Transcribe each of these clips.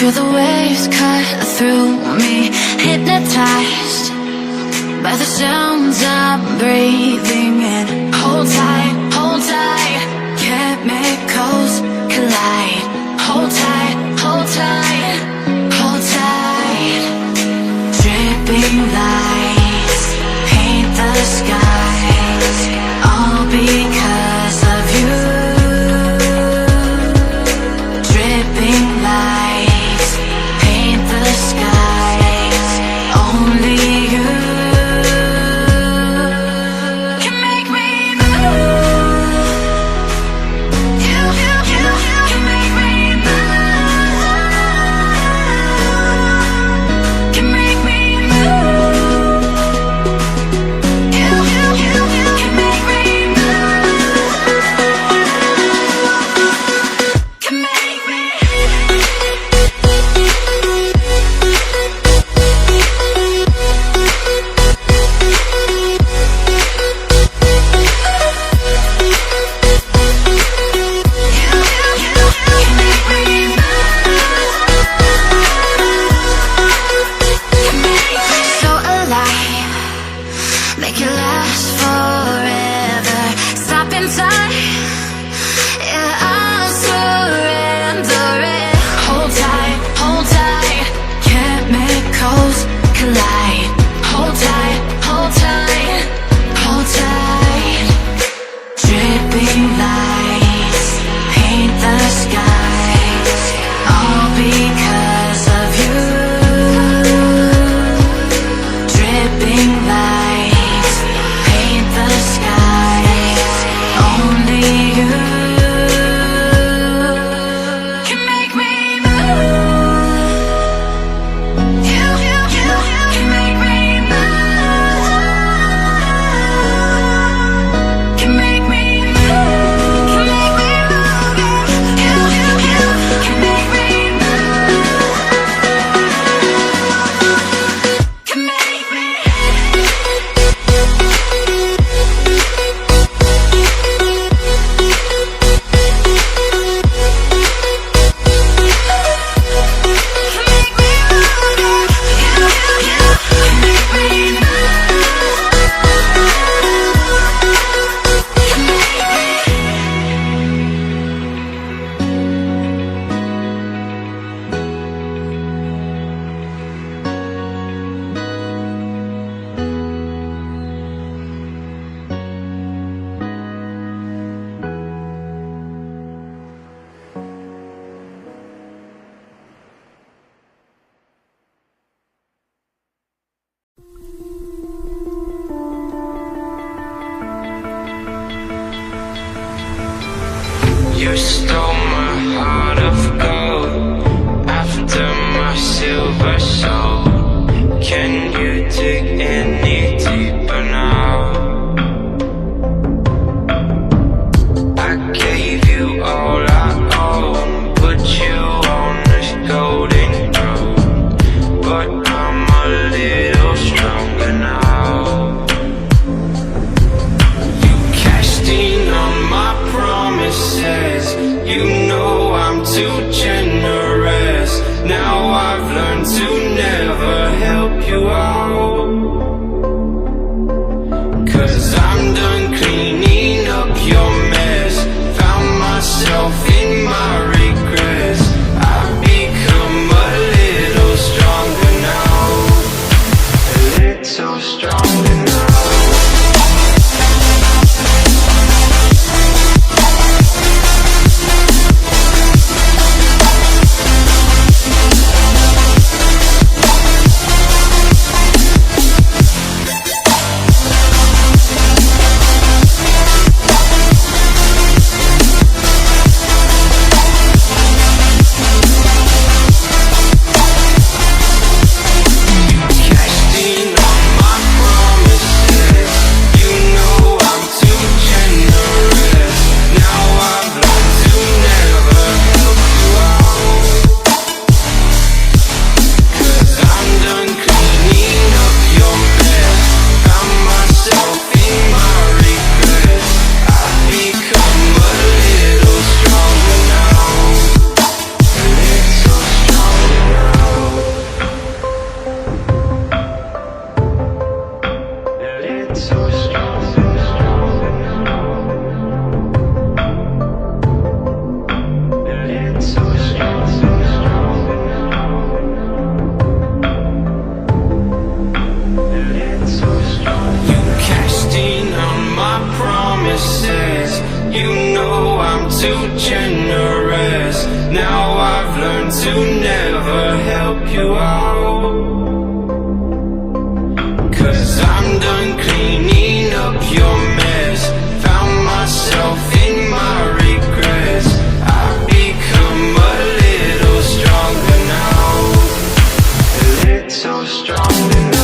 Feel the waves cut through me, hypnotized by the sounds I'm breathing in. Hold tight, hold tight, chemicals collide. Hold tight, hold tight, hold tight. Dripping lights paint the skies, all because of you. Dripping lights paint the skies, only you. You know I'm too generous. Now I've learned to never help you out, 'cause I'm done cleaning up your mess. Found myself in my regrets. I've become a little stronger now, a little stronger now.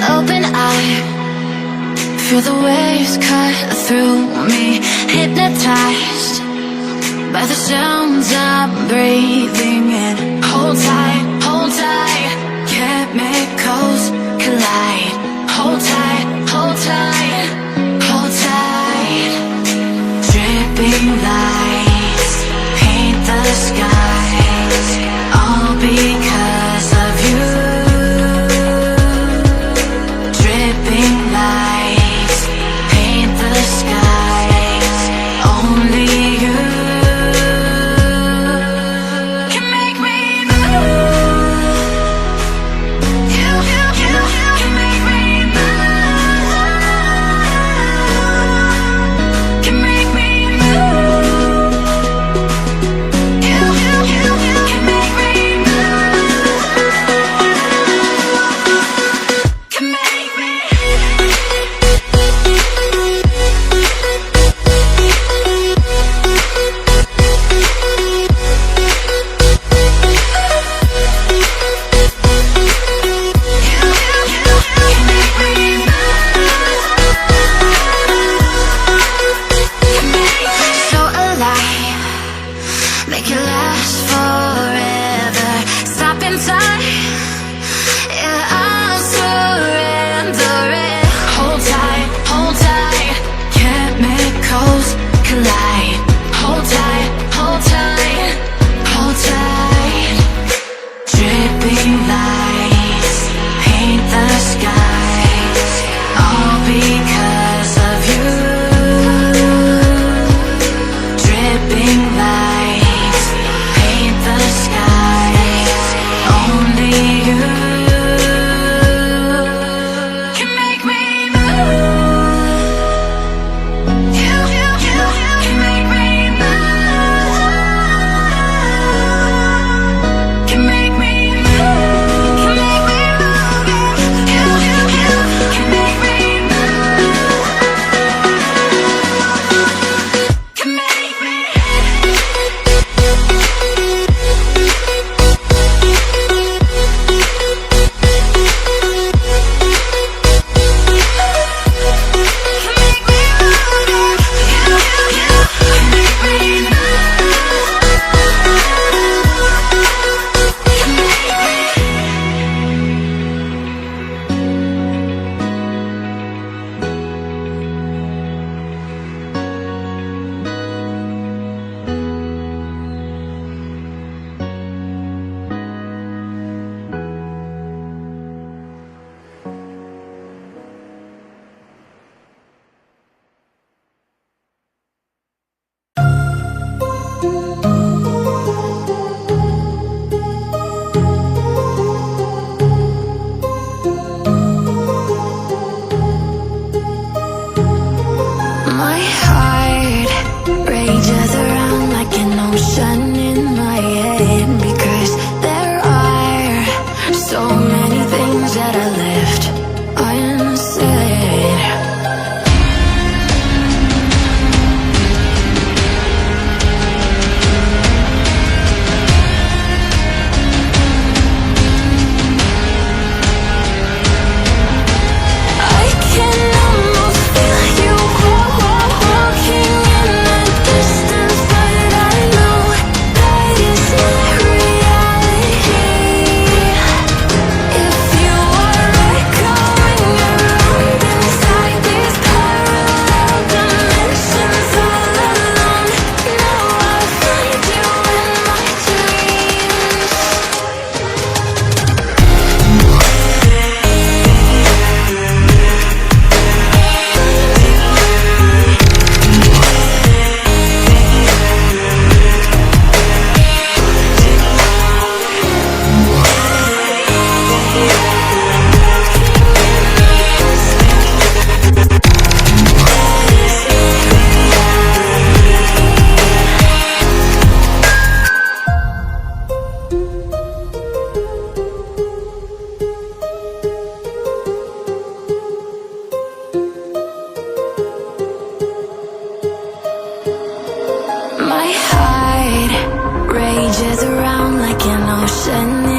Open eye, feel the waves cut through me. Hypnotized by the sounds I'm breathing in. Hold tight, hold tight. Chemicals collide. Hold tight, hold tight, hold tight. Dripping lights paint the skies, all because of you. Dripping lights paint the skies, only you can make me move. You changes around like an oceanic.